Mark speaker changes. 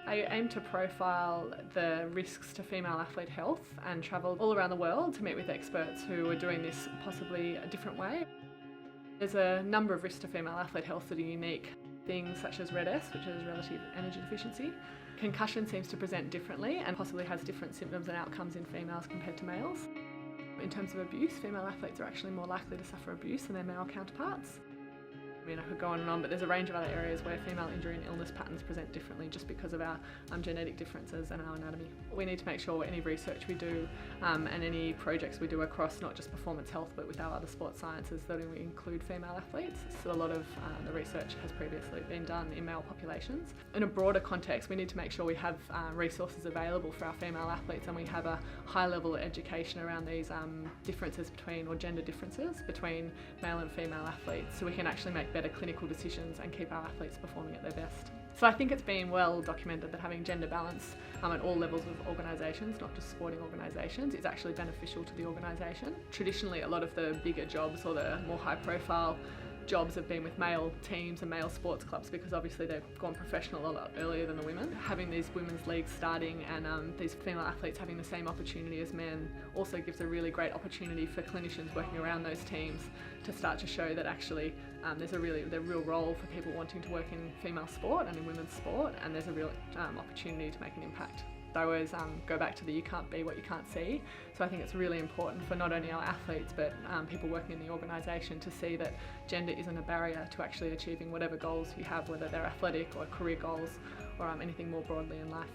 Speaker 1: I aim to profile the risks to female athlete health and travel all around the world to meet with experts who are doing this possibly a different way. There's a number of risks to female athlete health that are unique. Things such as RED-S, which is relative energy deficiency. Concussion seems to present differently and possibly has different symptoms and outcomes in females compared to males. In terms of abuse, female athletes are actually more likely to suffer abuse than their male counterparts. I mean, I could go on and on, but there's a range of other areas where female injury and illness patterns present differently just because of our genetic differences and our anatomy. We need to make sure any research we do and any projects we do across not just performance health but with our other sports sciences that we include female athletes. So a lot of the research has previously been done in male populations. In a broader context, we need to make sure we have resources available for our female athletes and we have a high level of education around these differences between, or gender differences between male and female athletes, so we can actually make better clinical decisions and keep our athletes performing at their best. So I think it's been well documented that having gender balance at all levels of organisations, not just sporting organisations, is actually beneficial to the organisation. Traditionally, a lot of the bigger jobs or the more high profile jobs have been with male teams and male sports clubs because obviously they've gone professional a lot earlier than the women. Having these women's leagues starting and these female athletes having the same opportunity as men also gives a really great opportunity for clinicians working around those teams to start to show that actually there's a real role for people wanting to work in female sport and in women's sport, and there's a real opportunity to make an impact. I always go back to the you can't be what you can't see. So I think it's really important for not only our athletes but people working in the organisation to see that gender isn't a barrier to actually achieving whatever goals you have, whether they're athletic or career goals or anything more broadly in life.